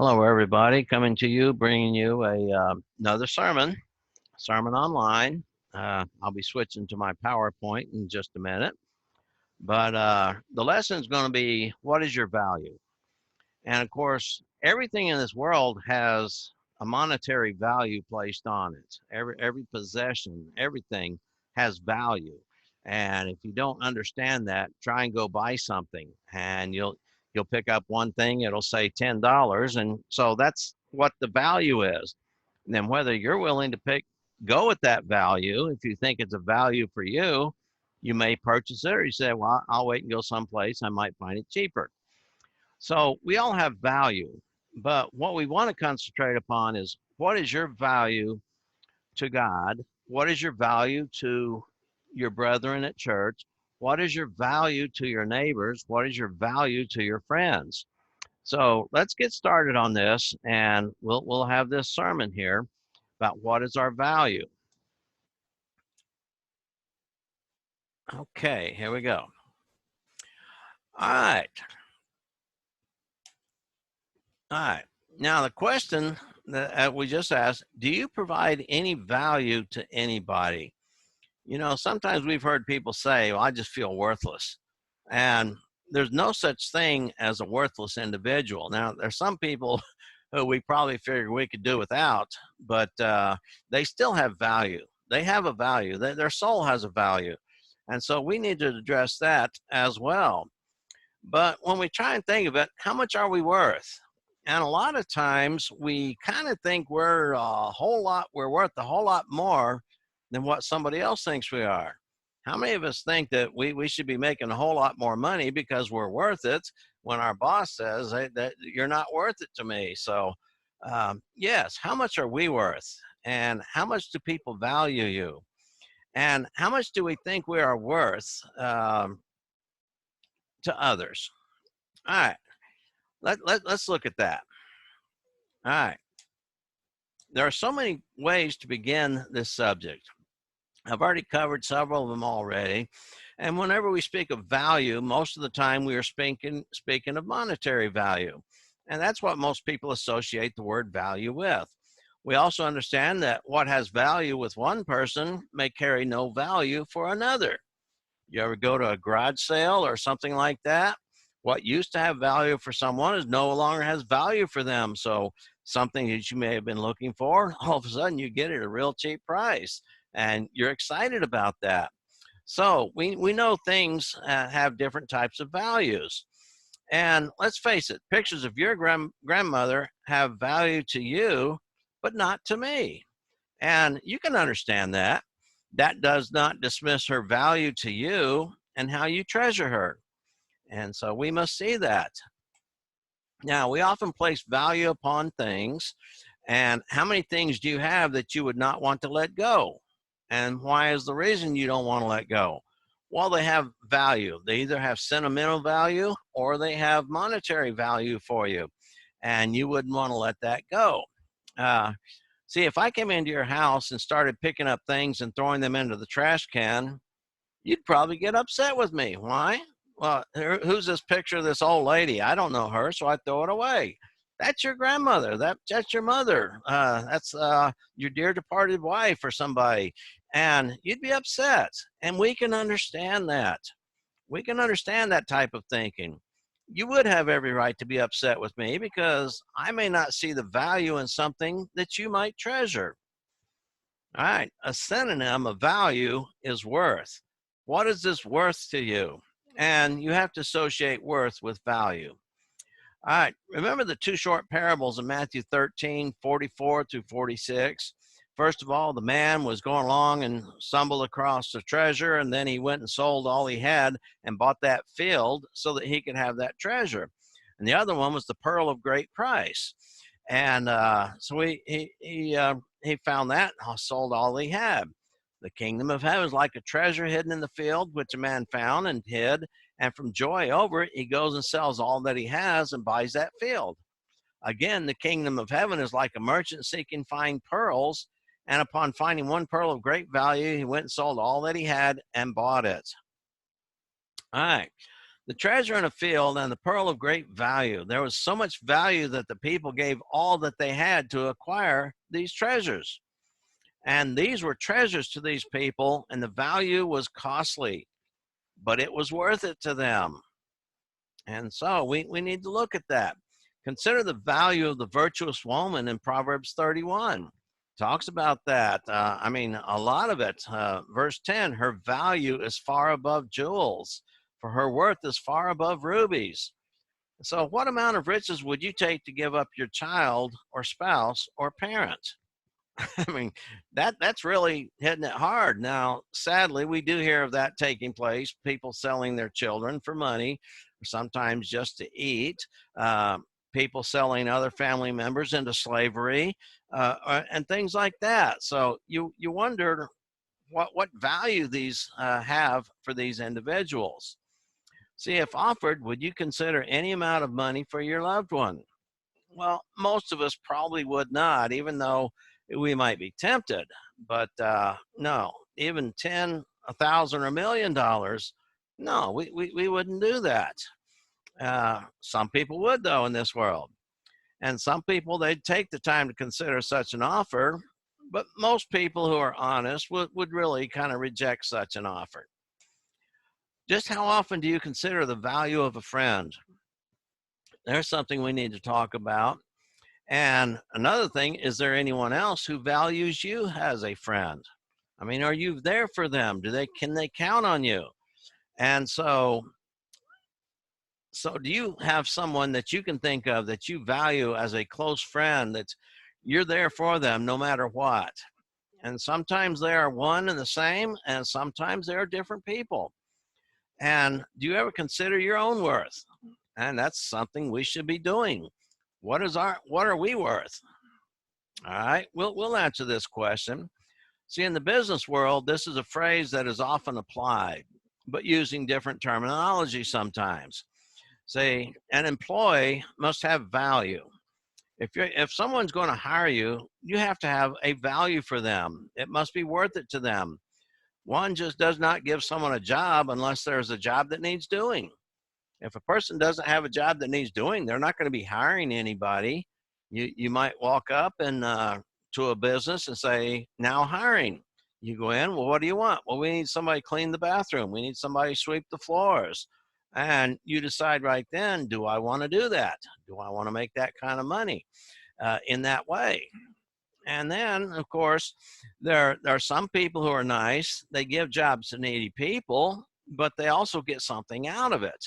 Hello, everybody. Coming to you, bringing you another sermon online. I'll be switching to my PowerPoint in just a minute. But the lesson is going to be, what is your value? And of course, everything in this world has a monetary value placed on it. Every possession, everything has value. And if you don't understand that, try and go buy something, and you'll pick up one thing. It'll say $10, and so that's what the value is. And then whether you're willing to go with that value, if you think it's a value for you, you may purchase it, or you say, "Well, I'll wait and go someplace. I might find it cheaper." So we all have value, but what we want to concentrate upon is, what is your value to God? What is your value to your brethren at church? What is your value to your neighbors? What is your value to your friends? So let's get started on this, and we'll have this sermon here about what is our value. Okay, here we go. All right. All right. Now, the question that we just asked, do you provide any value to anybody? You know, sometimes we've heard people say, well, I just feel worthless. And there's no such thing as a worthless individual. Now, there's some people who we probably figured we could do without, but they still have value. They have a value. Their soul has a value. And so we need to address that as well. But when we try and think of it, how much are we worth? And a lot of times we kind of think we're worth a whole lot more than what somebody else thinks we are. How many of us think that we should be making a whole lot more money because we're worth it, when our boss says, "Hey, that you're not worth it to me"? So, yes, how much are we worth? And how much do people value you? And how much do we think we are worth to others? All right, let's look at that. All right. There are so many ways to begin this subject. I've already covered several of them already. And whenever we speak of value, most of the time we are speaking of monetary value. And that's what most people associate the word value with. We also understand that what has value with one person may carry no value for another. You ever go to a garage sale or something like that? What used to have value for someone is no longer has value for them. So something that you may have been looking for, all of a sudden you get it at a real cheap price, and you're excited about that. So we know things have different types of values. And let's face it, pictures of your grandmother have value to you, but not to me. And you can understand that. That does not dismiss her value to you and how you treasure her. And so we must see that. Now, we often place value upon things. And how many things do you have that you would not want to let go? And why is the reason you don't want to let go? Well, they have value. They either have sentimental value or they have monetary value for you. And you wouldn't want to let that go. See, if I came into your house and started picking up things and throwing them into the trash can, you'd probably get upset with me. Why? Well, who's this picture of this old lady? I don't know her, so I throw it away. That's your grandmother. That's your mother. That's your dear departed wife or somebody. And you'd be upset. And we can understand that. We can understand that type of thinking. You would have every right to be upset with me because I may not see the value in something that you might treasure. All right, a synonym of value is worth. What is this worth to you? And you have to associate worth with value. All right, remember the two short parables in Matthew 13:44 through 46. First of all, the man was going along and stumbled across the treasure, and then he went and sold all he had and bought that field so that he could have that treasure. And the other one was the pearl of great price. And so he found that and sold all he had. The kingdom of heaven is like a treasure hidden in the field, which a man found and hid. And from joy over it, he goes and sells all that he has and buys that field. Again, the kingdom of heaven is like a merchant seeking fine pearls. And upon finding one pearl of great value, he went and sold all that he had and bought it. All right. The treasure in a field and the pearl of great value. There was so much value that the people gave all that they had to acquire these treasures. And these were treasures to these people, and the value was costly, but it was worth it to them. And so we need to look at that. Consider the value of the virtuous woman in Proverbs 31. Talks about that. I mean, a lot of it. Verse 10, her value is far above jewels, for her worth is far above rubies. So what amount of riches would you take to give up your child or spouse or parent? I mean, that's really hitting it hard. Now, sadly, we do hear of that taking place, people selling their children for money, or sometimes just to eat, people selling other family members into slavery, and things like that. So you wonder what value these have for these individuals. See, if offered, would you consider any amount of money for your loved one? Well, most of us probably would not, even though we might be tempted. But no, even 10, 1,000, or $1 million, no, we wouldn't do that. Some people would, though, in this world. And some people, they'd take the time to consider such an offer, but most people who are honest would really kind of reject such an offer. Just how often do you consider the value of a friend? There's something we need to talk about. And another thing, is there anyone else who values you as a friend? I mean, are you there for them? Can they count on you? And so do you have someone that you can think of that you value as a close friend, that you're there for them no matter what? And sometimes they are one and the same, and sometimes they are different people. And do you ever consider your own worth? And that's something we should be doing. What are we worth? All right, we'll answer this question. See, in the business world, this is a phrase that is often applied, but using different terminology sometimes. Say, an employee must have value. If someone's going to hire you, you have to have a value for them. It must be worth it to them. One just does not give someone a job unless there's a job that needs doing. If a person doesn't have a job that needs doing, they're not going to be hiring anybody. You might walk up and to a business and say, now hiring. You go in, well, what do you want? Well, we need somebody to clean the bathroom. We need somebody to sweep the floors. And you decide right then, do I want to do that? Do I want to make that kind of money in that way? And then, of course, there are some people who are nice. They give jobs to needy people, but they also get something out of it.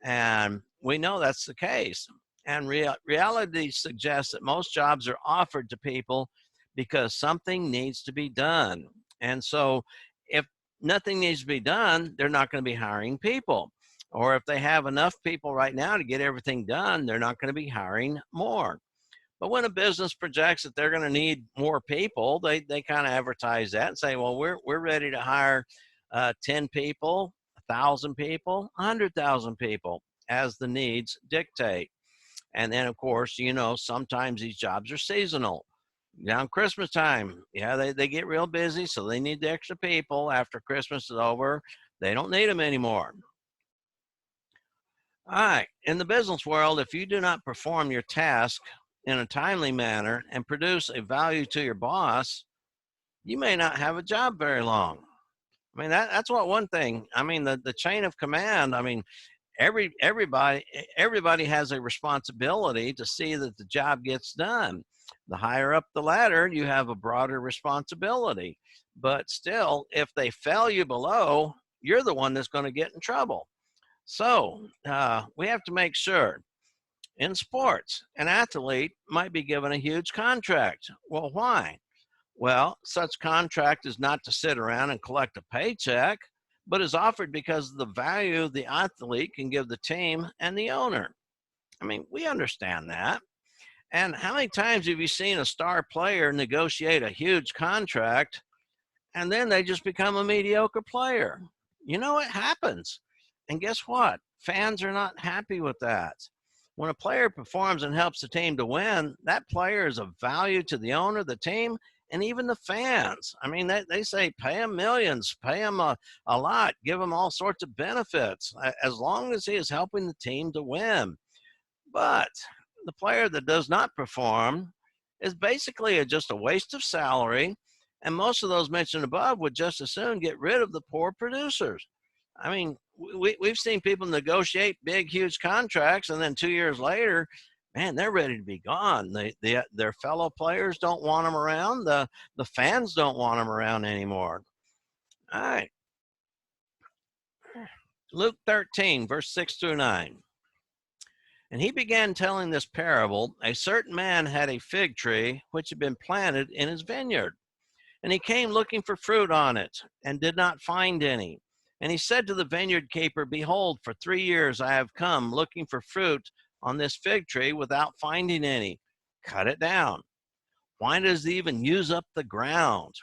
And we know that's the case. And reality suggests that most jobs are offered to people because something needs to be done. And so if nothing needs to be done, they're not going to be hiring people. Or if they have enough people right now to get everything done, they're not going to be hiring more. But when a business projects that they're going to need more people, they kind of advertise that and say, well, we're ready to hire 10 people, 1,000 people, 100,000 people as the needs dictate. And then, of course, sometimes these jobs are seasonal. Around Christmas time, they get real busy, so they need the extra people. After Christmas is over, they don't need them anymore. All right, in the business world, if you do not perform your task in a timely manner and produce a value to your boss, you may not have a job very long. I mean, that's one thing. I mean, the chain of command, I mean, everybody has a responsibility to see that the job gets done. The higher up the ladder, you have a broader responsibility. But still, if they fail you below, you're the one that's going to get in trouble. So we have to make sure. In sports, an athlete might be given a huge contract. Well, why? Well, such contract is not to sit around and collect a paycheck, but is offered because of the value the athlete can give the team and the owner. I mean, we understand that. And how many times have you seen a star player negotiate a huge contract and then they just become a mediocre player? It happens. And guess what? Fans are not happy with that. When a player performs and helps the team to win, that player is of value to the owner, the team, and even the fans. I mean, they say pay him millions, pay him a lot, give him all sorts of benefits, as long as he is helping the team to win. But the player that does not perform is basically just a waste of salary, and most of those mentioned above would just as soon get rid of the poor producers. I mean, we've seen people negotiate big, huge contracts, and then 2 years later, man, they're ready to be gone. Their fellow players don't want them around. The fans don't want them around anymore. All right. Luke 13, verse 6 through 9. And he began telling this parable. A certain man had a fig tree which had been planted in his vineyard. And he came looking for fruit on it, and did not find any. And he said to the vineyard keeper, behold, for 3 years I have come looking for fruit on this fig tree without finding any. Cut it down. Why does it even use up the ground?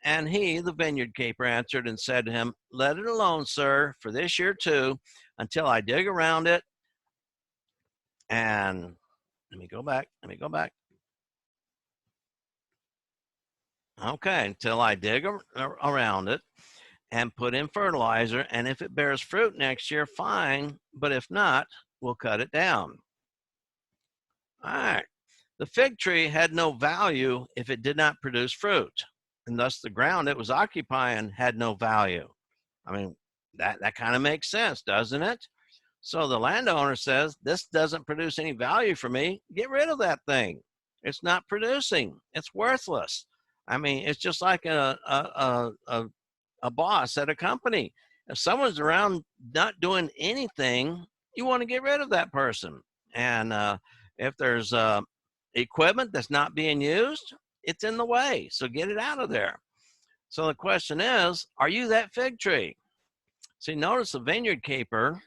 And he, the vineyard keeper, answered and said to him, let it alone, sir, for this year too, until I dig around it. And let me go back. Okay, until I dig around it and put in fertilizer. And if it bears fruit next year, fine. But if not, we'll cut it down. All right. The fig tree had no value if it did not produce fruit. And thus the ground it was occupying had no value. I mean, that kind of makes sense, doesn't it? So the landowner says, this doesn't produce any value for me. Get rid of that thing. It's not producing. It's worthless. I mean, it's just like a boss at a company. If someone's around not doing anything, you want to get rid of that person. And if there's equipment that's not being used, it's in the way. So get it out of there. So the question is, are you that fig tree? See, notice the vineyard keeper,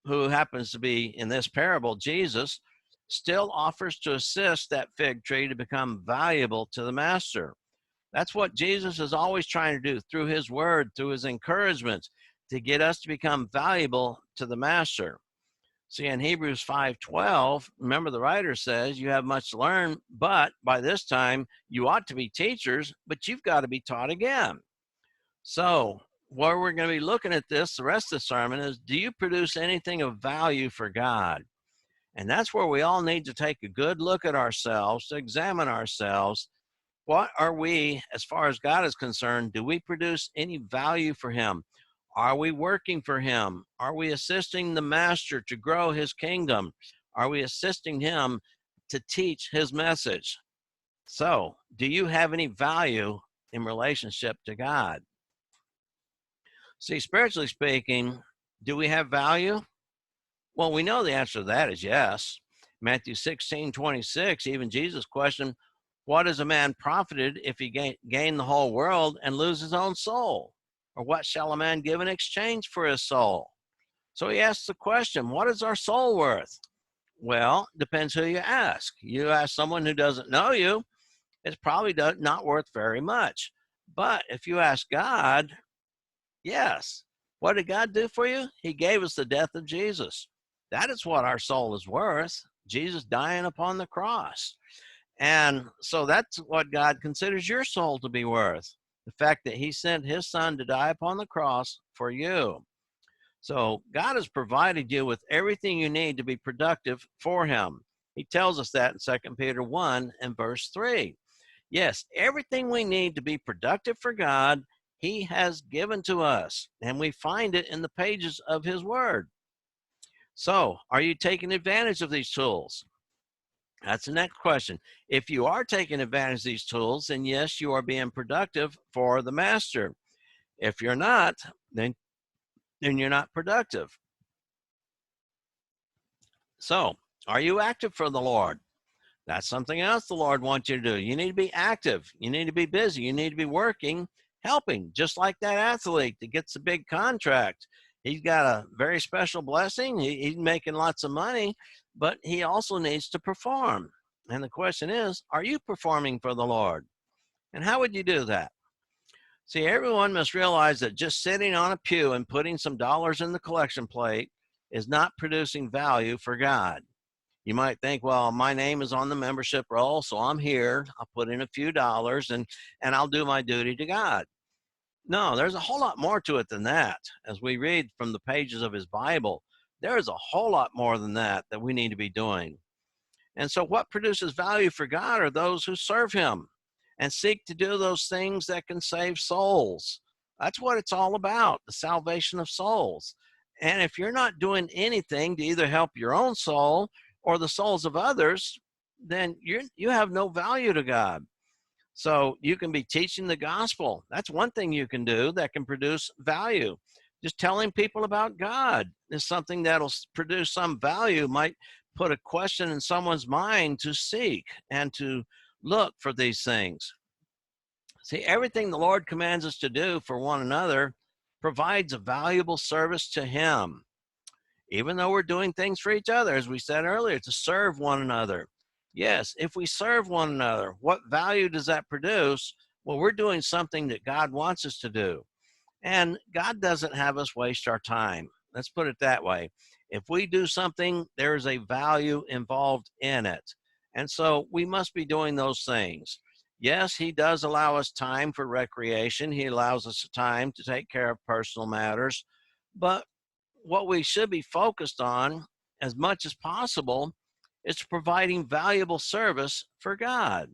who happens to be in this parable, Jesus, still offers to assist that fig tree to become valuable to the master. That's what Jesus is always trying to do through his word, through his encouragements, to get us to become valuable to the master. See, in Hebrews 5:12, remember the writer says, you have much to learn, but by this time you ought to be teachers, but you've got to be taught again. So where we're going to be looking at this, the rest of the sermon is, do you produce anything of value for God? And that's where we all need to take a good look at ourselves, to examine ourselves. What are we, as far as God is concerned, do we produce any value for him? Are we working for him? Are we assisting the master to grow his kingdom? Are we assisting him to teach his message? So, do you have any value in relationship to God? See, spiritually speaking, do we have value? Well, we know the answer to that is yes. Matthew 16:26, even Jesus questioned, what is a man profited if he gain the whole world and lose his own soul? Or what shall a man give in exchange for his soul? So he asks the question, what is our soul worth? Well, depends who you ask. You ask someone who doesn't know you, it's probably not worth very much. But if you ask God, yes. What did God do for you? He gave us the death of Jesus. That is what our soul is worth. Jesus dying upon the cross. And so that's what God considers your soul to be worth. The fact that he sent his son to die upon the cross for you. So God has provided you with everything you need to be productive for him. He tells us that in 2 Peter 1 and verse 3. Yes, everything we need to be productive for God, he has given to us, and we find it in the pages of his word. So, are you taking advantage of these tools? That's the next question. If you are taking advantage of these tools, then yes, you are being productive for the master. If you're not, then you're not productive. So, are you active for the Lord? That's something else the Lord wants you to do. You need to be active. You need to be busy. You need to be working, helping, just like that athlete that gets a big contract. He's got a very special blessing. He's making lots of money, but he also needs to perform. And the question is, are you performing for the Lord? And how would you do that? See, everyone must realize that just sitting on a pew and putting some dollars in the collection plate is not producing value for God. You might think, well, my name is on the membership roll, so I'm here. I'll put in a few dollars and I'll do my duty to God. No, there's a whole lot more to it than that. As we read from the pages of his Bible, there is a whole lot more than that we need to be doing. And so what produces value for God are those who serve him and seek to do those things that can save souls. That's what it's all about, the salvation of souls. And if you're not doing anything to either help your own soul or the souls of others, then you have no value to God. So you can be teaching the gospel. That's one thing you can do that can produce value. Just telling people about God is something that'll produce some value, might put a question in someone's mind to seek and to look for these things. See, everything the Lord commands us to do for one another provides a valuable service to him. Even though we're doing things for each other, as we said earlier, to serve one another. Yes, if we serve one another, what value does that produce? Well, we're doing something that God wants us to do. And God doesn't have us waste our time. Let's put it that way. If we do something, there's a value involved in it. And so we must be doing those things. Yes, he does allow us time for recreation. He allows us time to take care of personal matters. But what we should be focused on as much as possible is providing valuable service for God.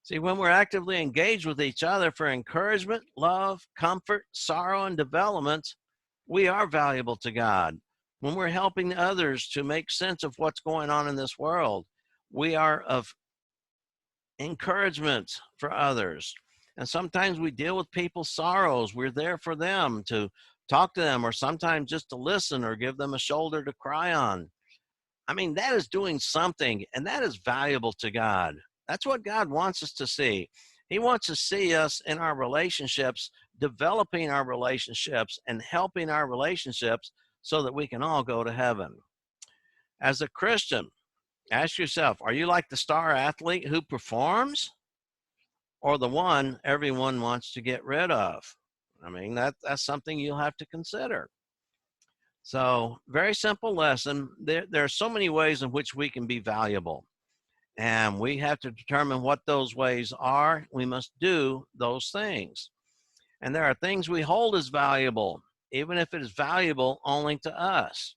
See, when we're actively engaged with each other for encouragement, love, comfort, sorrow, and development, we are valuable to God. When we're helping others to make sense of what's going on in this world, we are of encouragement for others. And sometimes we deal with people's sorrows. We're there for them to talk to them, or sometimes just to listen or give them a shoulder to cry on. I mean, that is doing something, and that is valuable to God. That's what God wants us to see. He wants to see us in our relationships, developing our relationships and helping our relationships so that we can all go to heaven. As a Christian, ask yourself, are you like the star athlete who performs, or the one everyone wants to get rid of? I mean, that's something you'll have to consider. So, very simple lesson. There are so many ways in which we can be valuable, and we have to determine what those ways are. We must do those things. And there are things we hold as valuable, even if it is valuable only to us.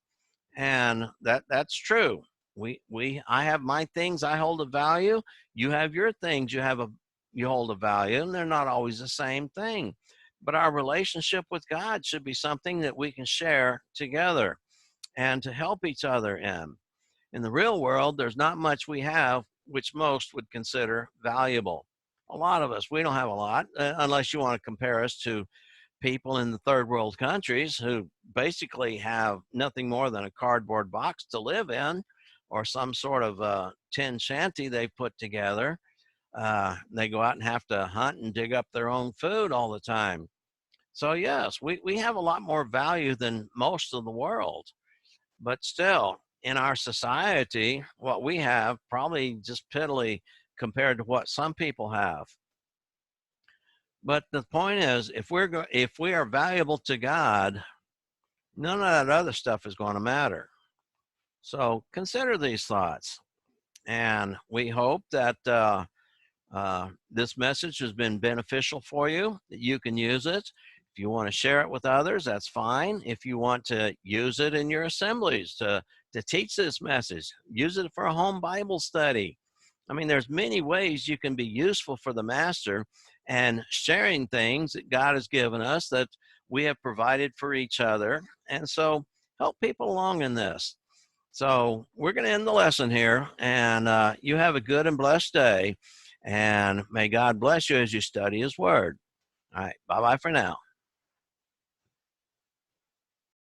And that's true. I have my things I hold a value. You have your things you hold a value, and they're not always the same thing. But our relationship with God should be something that we can share together and to help each other in. In the real world, there's not much we have which most would consider valuable. A lot of us, we don't have a lot, unless you want to compare us to people in the third world countries who basically have nothing more than a cardboard box to live in, or some sort of tin shanty they put together. They go out and have to hunt and dig up their own food all the time. So yes, we have a lot more value than most of the world, but still in our society, what we have probably just piddly compared to what some people have. But the point is, if we are valuable to God, none of that other stuff is going to matter. So consider these thoughts, and we hope that this message has been beneficial for you, that you can use it. If you want to share it with others, that's fine. If you want to use it in your assemblies to teach this message, use it for a home Bible study. I mean, there's many ways you can be useful for the Master, and sharing things that God has given us that we have provided for each other. And so help people along in this. So we're going to end the lesson here, and you have a good and blessed day, and may God bless you as you study his word. All right, bye-bye for now.